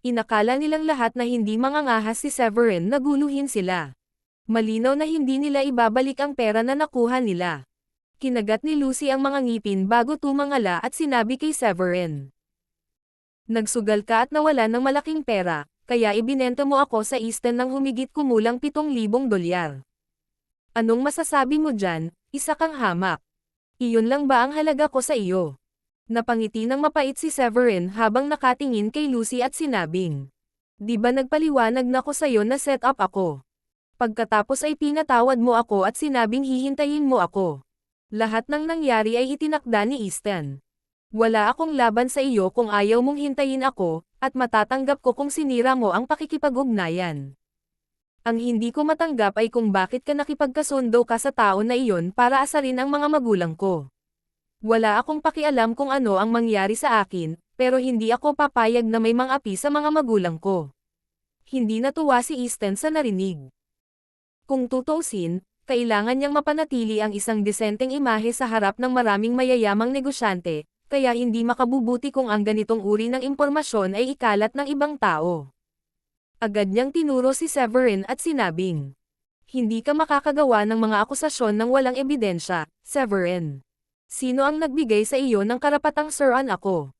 Inakala nilang lahat na hindi mangangahas si Severin na guluhin sila. Malinaw na hindi nila ibabalik ang pera na nakuha nila. Kinagat ni Lucy ang mga ngipin bago tumangala at sinabi kay Severin, "Nagsugal ka at nawala ng malaking pera, kaya ibinenta mo ako sa Easton ng humigit kumulang $7,000. Anong masasabi mo dyan, isa kang hamak? Iyon lang ba ang halaga ko sa iyo?" Napangiti ng mapait si Severin habang nakatingin kay Lucy at sinabing, "Di ba nagpaliwanag na ko sa'yo na set up ako? Pagkatapos ay pinatawad mo ako at sinabing hihintayin mo ako. Lahat ng nangyari ay itinakda ni Easton. Wala akong laban sa iyo kung ayaw mong hintayin ako, at matatanggap ko kung sinira mo ang pakikipag-ugnayan. Ang hindi ko matanggap ay kung bakit ka nakipagkasundo ka sa tao na iyon para asarin ang mga magulang ko. Wala akong pakialam kung ano ang mangyari sa akin, pero hindi ako papayag na may mang-api sa mga magulang ko." Hindi natuwa si Easton sa narinig. Kung tutuusin, kailangan niyang mapanatili ang isang disenteng imahe sa harap ng maraming mayayamang negosyante, kaya hindi makabubuti kung ang ganitong uri ng impormasyon ay ikalat ng ibang tao. Agad niyang tinuro si Severin at sinabing, "Hindi ka makakagawa ng mga akusasyon ng walang ebidensya, Severin. Sino ang nagbigay sa iyo ng karapatang suruan ako?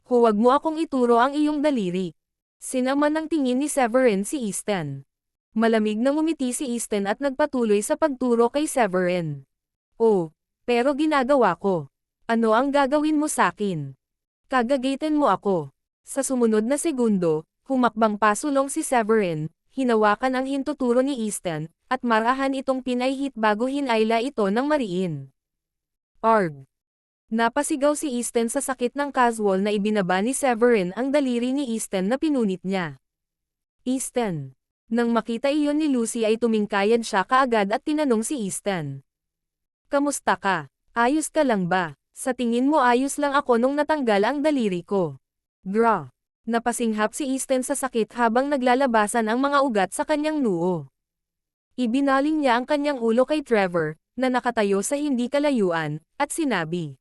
Huwag mo akong ituro ang iyong daliri." Sinaman ng tingin ni Severin si Easton. Malamig na ngumiti si Easton at nagpatuloy sa pagturo kay Severin. "Oh, pero ginagawa ko. Ano ang gagawin mo sakin? Kagagatin mo ako." Sa sumunod na segundo, humakbang pasulong si Severin, hinawakan ang hintuturo ni Easton, at marahan itong pinayhit bago hinayla ito ng mariin. "Arg!" Napasigaw si Easton sa sakit ng casual na ibinaba ni Severin ang daliri ni Easton na pinunit niya. "Easton." Nang makita iyon ni Lucy ay tumingkayad siya kaagad at tinanong si Easton, "Kamusta ka? Ayos ka lang ba? Sa tingin mo ayos lang ako nung natanggal ang daliri ko." "Gra." Napasinghap si Easton sa sakit habang naglalabasan ang mga ugat sa kanyang noo. Ibinaling niya ang kanyang ulo kay Trevor, na nakatayo sa hindi kalayuan, at sinabi,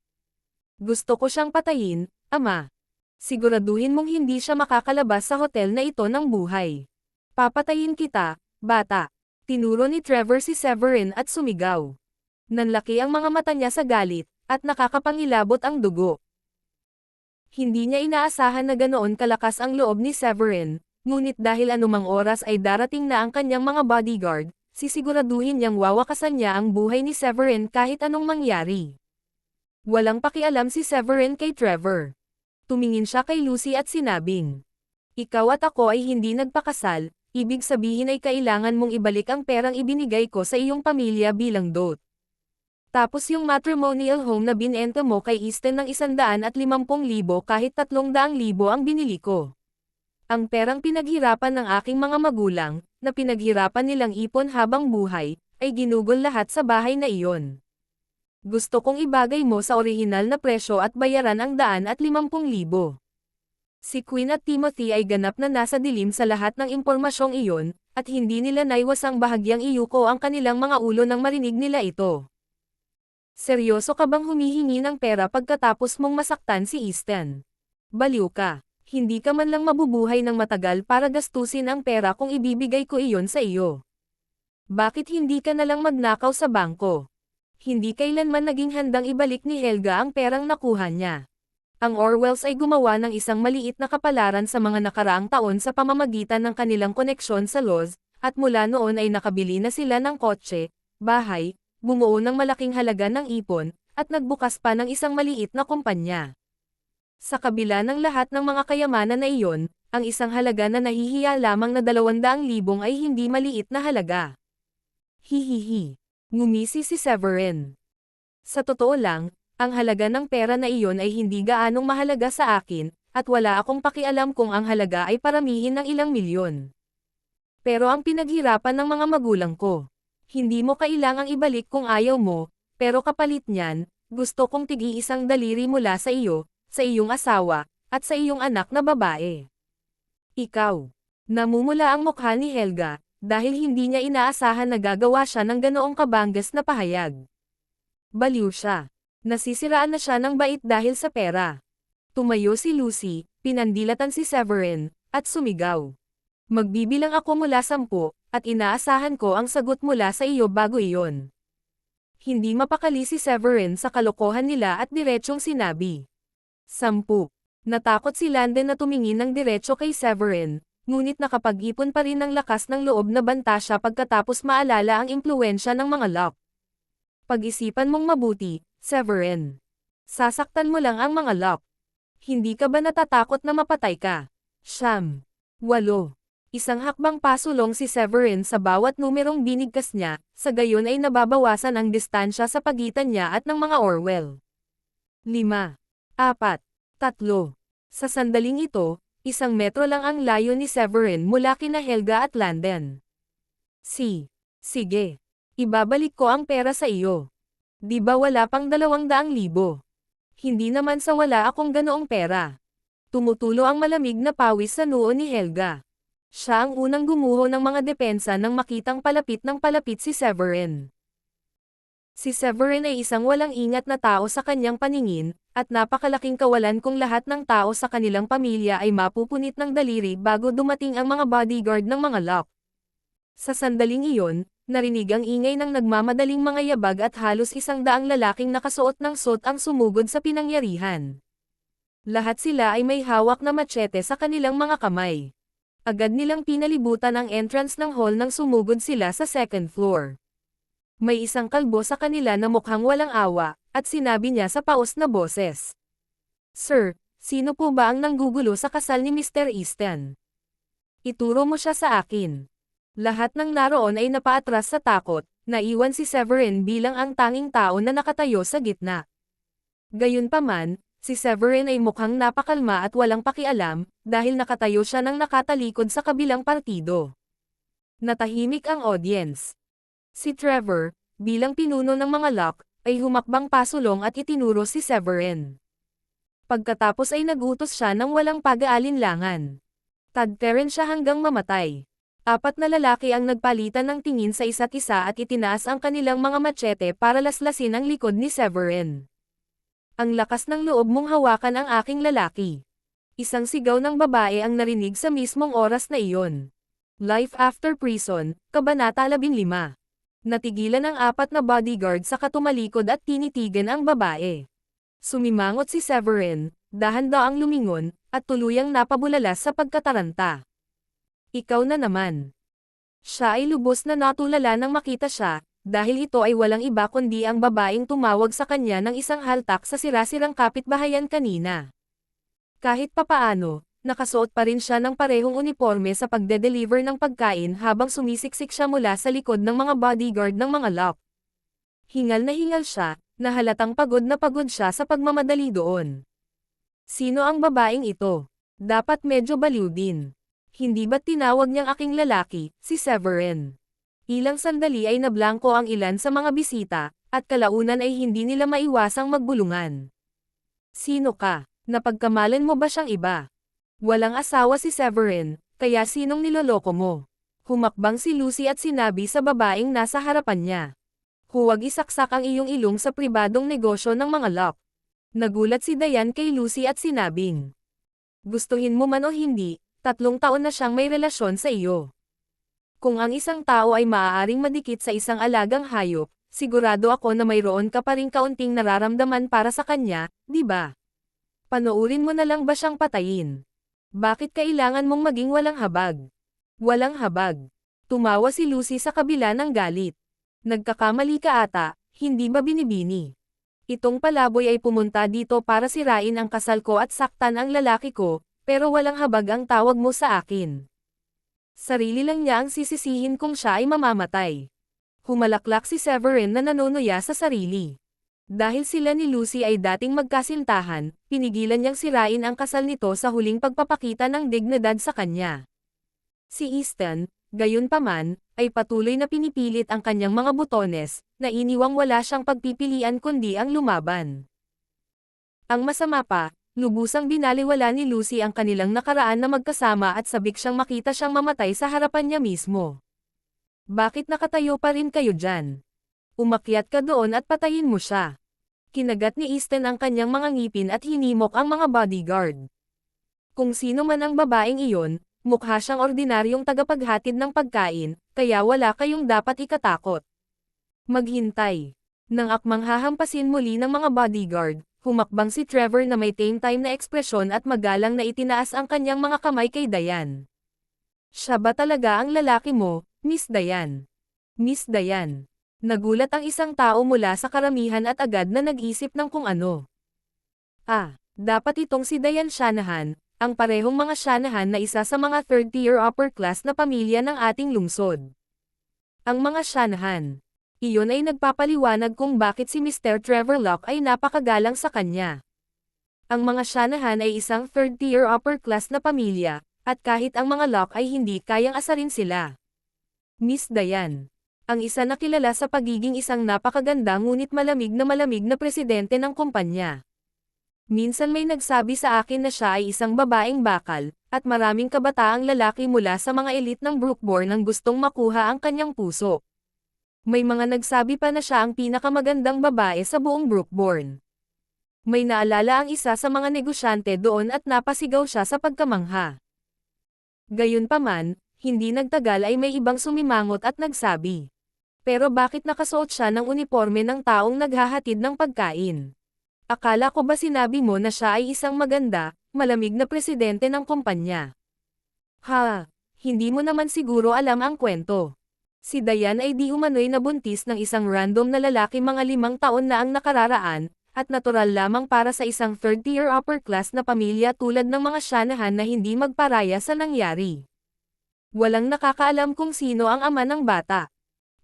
"Gusto ko siyang patayin, Ama. Siguraduhin mong hindi siya makakalabas sa hotel na ito ng buhay. Papatayin kita, bata." Tinuro ni Trevor si Severin at sumigaw. Nanlaki ang mga mata niya sa galit, at nakakapangilabot ang dugo. Hindi niya inaasahan na ganoon kalakas ang loob ni Severin, ngunit dahil anumang oras ay darating na ang kanyang mga bodyguard, sisiguraduhin niyang wawakasan niya ang buhay ni Severin kahit anong mangyari. Walang pakialam si Severin kay Trevor. Tumingin siya kay Lucy at sinabing, "Ikaw at ako ay hindi nagpakasal, Ibig sabihin ay kailangan mong ibalik ang perang ibinigay ko sa iyong pamilya bilang dote. Tapos yung matrimonial home na binenta mo kay Easton ng 150,000 kahit 300,000 ang binili ko. Ang perang pinaghirapan ng aking mga magulang, na pinaghirapan nilang ipon habang buhay, ay ginugol lahat sa bahay na iyon. Gusto kong ibagay mo sa orihinal na presyo at bayaran ang 150,000. Si Queen at Timothy ay ganap na nasa dilim sa lahat ng impormasyong iyon, at hindi nila naiwasang bahagyang iyuko ang kanilang mga ulo nang marinig nila ito. Seryoso ka bang humihingi ng pera pagkatapos mong masaktan si Easton? Baliw ka. Hindi ka man lang mabubuhay ng matagal para gastusin ang pera kung ibibigay ko iyon sa iyo. Bakit hindi ka nalang magnakaw sa bangko? Hindi kailanman naging handang ibalik ni Helga ang perang nakuha niya. Ang Orwells ay gumawa ng isang maliit na kapalaran sa mga nakaraang taon sa pamamagitan ng kanilang koneksyon sa Loz, at mula noon ay nakabili na sila ng kotse, bahay, bumuo ng malaking halaga ng ipon, at nagbukas pa ng isang maliit na kumpanya. Sa kabila ng lahat ng mga kayamanan na iyon, ang isang halaga na nahihiya lamang na 200,000 ay hindi maliit na halaga. Hihihi. Ngumisi si Severin. Sa totoo lang, ang halaga ng pera na iyon ay hindi gaanong mahalaga sa akin, at wala akong pakialam kung ang halaga ay paramihin ng ilang milyon. Pero ang pinaghirapan ng mga magulang ko. Hindi mo kailangang ibalik kung ayaw mo, pero kapalit niyan, gusto kong tig-iisang daliri mula sa iyo, sa iyong asawa, at sa iyong anak na babae. Ikaw. Namumula ang mukha ni Helga, dahil hindi niya inaasahan na gagawa siya ng ganoong kabanggas na pahayag. Baliw siya. Nasisiraan na siya ng bait dahil sa pera. Tumayo si Lucy, pinandilatan si Severin, at sumigaw. Magbibilang ako mula 10, at inaasahan ko ang sagot mula sa iyo bago iyon. Hindi mapakali si Severin sa kalokohan nila at diretsyong sinabi. 10. Natakot si Landon na tumingin ng diretso kay Severin, ngunit nakapag-ipon pa rin ng lakas ng loob na banta siya pagkatapos maalala ang impluwensya ng mga lock. Pag-isipan mong mabuti, Severin. Sasaktan mo lang ang mga lock. Hindi ka ba natatakot na mapatay ka? 9. Isang hakbang pasulong si Severin sa bawat numerong binigkas niya, sa gayon ay nababawasan ang distansya sa pagitan niya at ng mga Orwell. 5, 4, 3. Sa sandaling ito, 1 metro lang ang layo ni Severin mula kina Helga at Landon. Sige. Ibabalik ko ang pera sa iyo. Di ba wala pang 200,000? Hindi naman sa wala akong ganoong pera. Tumutulo ang malamig na pawis sa noo ni Helga. Siya ang unang gumuho ng mga depensa nang makitang palapit ng palapit si Severin. Si Severin ay isang walang ingat na tao sa kanyang paningin, at napakalaking kawalan kung lahat ng tao sa kanilang pamilya ay mapupunit ng daliri bago dumating ang mga bodyguard ng mga lock. Sa sandaling iyon, narinig ang ingay ng nagmamadaling mga yabag at halos 100 lalaking nakasuot ng suit ang sumugod sa pinangyarihan. Lahat sila ay may hawak na machete sa kanilang mga kamay. Agad nilang pinalibutan ang entrance ng hall nang sumugod sila sa 2nd floor. May isang kalbo sa kanila na mukhang walang awa, at sinabi niya sa paos na boses. Sir, sino po ba ang nanggugulo sa kasal ni Mr. Easton? Ituro mo siya sa akin. Lahat ng naroon ay napaatras sa takot, naiwan si Severin bilang ang tanging tao na nakatayo sa gitna. Gayunpaman, si Severin ay mukhang napakalma at walang pakialam, dahil nakatayo siya ng nakatalikod sa kabilang partido. Natahimik ang audience. Si Trevor, bilang pinuno ng mga lock, ay humakbang pasulong at itinuro si Severin. Pagkatapos ay nagutos siya ng walang pag-aalinlangan. Tadtarin siya hanggang mamatay. 4 na lalaki ang nagpalitan ng tingin sa isa't isa at itinaas ang kanilang mga machete para laslasin ang likod ni Severin. Ang lakas ng loob mong hawakan ang aking lalaki. Isang sigaw ng babae ang narinig sa mismong oras na iyon. Life After Prison, Kabanata 15. Natigilan ang 4 na bodyguard sa katumalikod at tinitigan ang babae. Sumimangot si Severin, dahan-daang lumingon, at tuluyang napabulalas sa pagkataranta. Ikaw na naman. Siya ay lubos na natulala nang makita siya, dahil ito ay walang iba kundi ang babaeng tumawag sa kanya ng isang haltak sa sirasirang kapitbahayan kanina. Kahit papaano, nakasuot pa rin siya ng parehong uniforme sa pagde-deliver ng pagkain habang sumisiksik siya mula sa likod ng mga bodyguard ng mga Locke. Hingal na hingal siya, na halatang pagod na pagod siya sa pagmamadali doon. Sino ang babaeng ito? Dapat medyo baliw din. Hindi ba't tinawag niyang aking lalaki, si Severin? Ilang sandali ay nablangko ang ilan sa mga bisita, at kalaunan ay hindi nila maiwasang magbulungan. Sino ka? Napagkamalan mo ba siyang iba? Walang asawa si Severin, kaya sinong niloloko mo? Humakbang si Lucy at sinabi sa babaeng nasa harapan niya. Huwag isaksak ang iyong ilong sa pribadong negosyo ng mga Locke. Nagulat si Diane kay Lucy at sinabing, gustuhin mo man o hindi, 3 taon na siyang may relasyon sa iyo. Kung ang isang tao ay maaaring madikit sa isang alagang hayop, sigurado ako na mayroon ka pa ring kaunting nararamdaman para sa kanya, di ba? Panoorin mo na lang ba siyang patayin? Bakit kailangan mong maging walang habag? Walang habag. Tumawa si Lucy sa kabila ng galit. Nagkakamali ka ata, hindi ba binibini? Itong palaboy ay pumunta dito para sirain ang kasal ko at saktan ang lalaki ko, pero walang habag ang tawag mo sa akin. Sarili lang niya ang sisisihin kung siya ay mamamatay. Humalaklak si Severin na nanunuya sa sarili. Dahil sila ni Lucy ay dating magkasintahan, pinigilan niyang sirain ang kasal nito sa huling pagpapakita ng dignidad sa kanya. Si Easton, gayunpaman, ay patuloy na pinipilit ang kanyang mga butones, na iniwang wala siyang pagpipilian kundi ang lumaban. Ang masama pa, lubusang binaliwala ni Lucy ang kanilang nakaraan na magkasama at sabik siyang makita siyang mamatay sa harapan niya mismo. Bakit nakatayo pa rin kayo dyan? Umakyat ka doon at patayin mo siya. Kinagat ni Easton ang kanyang mga ngipin at hinimok ang mga bodyguard. Kung sino man ang babaeng iyon, mukha siyang ordinaryong tagapaghatid ng pagkain, kaya wala kayong dapat ikatakot. Maghintay. Nang akmang hahampasin muli ng mga bodyguard, humakbang si Trevor na may tame-time na ekspresyon at magalang na itinaas ang kanyang mga kamay kay Diane. Siya ba talaga ang lalaki mo, Miss Diane? Miss Diane. Nagulat ang isang tao mula sa karamihan at agad na nag-isip ng kung ano. Dapat itong si Diane Shanahan, ang parehong mga Shanahan na isa sa mga third-tier upper-class na pamilya ng ating lungsod. Ang mga Shanahan. Iyon ay nagpapaliwanag kung bakit si Mr. Trevor Locke ay napakagalang sa kanya. Ang mga Shanahan ay isang third-tier upper-class na pamilya, at kahit ang mga Locke ay hindi kayang asarin sila. Miss Diane. Ang isa na kilala sa pagiging isang napakaganda ngunit malamig na presidente ng kumpanya. Minsan may nagsabi sa akin na siya ay isang babaeng bakal, at maraming kabataang lalaki mula sa mga elite ng Brookborn ang gustong makuha ang kanyang puso. May mga nagsabi pa na siya ang pinakamagandang babae sa buong Brookborn. May naalala ang isa sa mga negosyante doon at napasigaw siya sa pagkamangha. Gayunpaman, hindi nagtagal ay may ibang sumimangot at nagsabi. Pero bakit nakasuot siya ng uniforme ng taong naghahatid ng pagkain? Akala ko ba sinabi mo na siya ay isang maganda, malamig na presidente ng kumpanya? Hindi mo naman siguro alam ang kwento. Si Diane ay di umano'y nabuntis ng isang random na lalaki mga 5 taon na ang nakararaan, at natural lamang para sa isang third-tier upper-class na pamilya tulad ng mga Shanahan na hindi magparaya sa nangyari. Walang nakakaalam kung sino ang ama ng bata.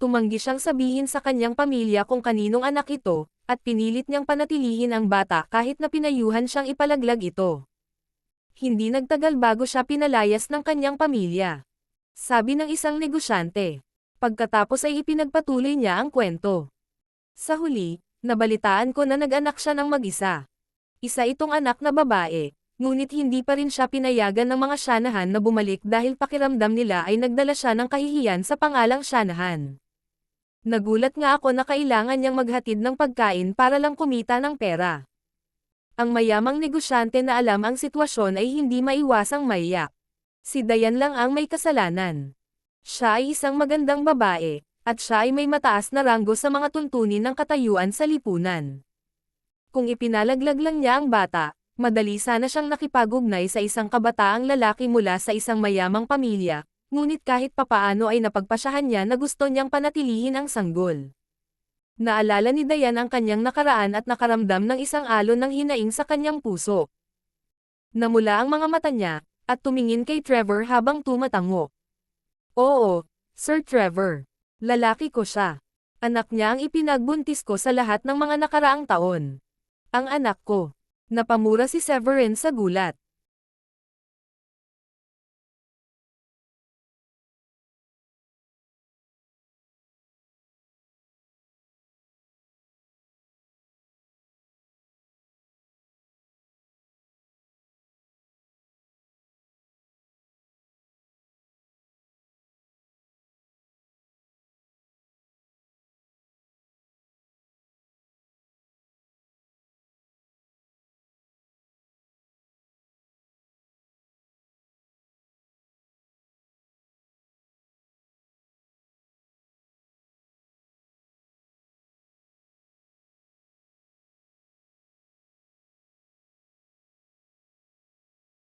Tumanggi siyang sabihin sa kanyang pamilya kung kaninong anak ito, at pinilit niyang panatilihin ang bata kahit na pinayuhan siyang ipalaglag ito. Hindi nagtagal bago siya pinalayas ng kanyang pamilya. Sabi ng isang negosyante. Pagkatapos ay ipinagpatuloy niya ang kwento. Sa huli, nabalitaan ko na nag-anak siya ng mag-isa. Isa itong anak na babae, ngunit hindi pa rin siya pinayagan ng mga Shanahan na bumalik dahil pakiramdam nila ay nagdala siya ng kahihiyan sa pangalang Shanahan. Nagulat nga ako na kailangan niyang maghatid ng pagkain para lang kumita ng pera. Ang mayamang negosyante na alam ang sitwasyon ay hindi maiwasang maiyak. Si Diane lang ang may kasalanan. Siya ay isang magandang babae, at siya ay may mataas na ranggo sa mga tuntunin ng katayuan sa lipunan. Kung ipinalaglag lang niya ang bata, madali sana siyang nakipag-ugnay sa isang kabataang lalaki mula sa isang mayamang pamilya, ngunit kahit papaano ay napagpasyahan niya na gusto niyang panatilihin ang sanggol. Naalala ni Diane ang kanyang nakaraan at nakaramdam ng isang alon ng hinaing sa kanyang puso. Namula ang mga mata niya, At tumingin kay Trevor habang tumatango. Oo, Sir Trevor. Lalaki ko siya. Anak niya ang ipinagbuntis ko sa lahat ng mga nakaraang taon. Ang anak ko. Napamura si Severin sa gulat.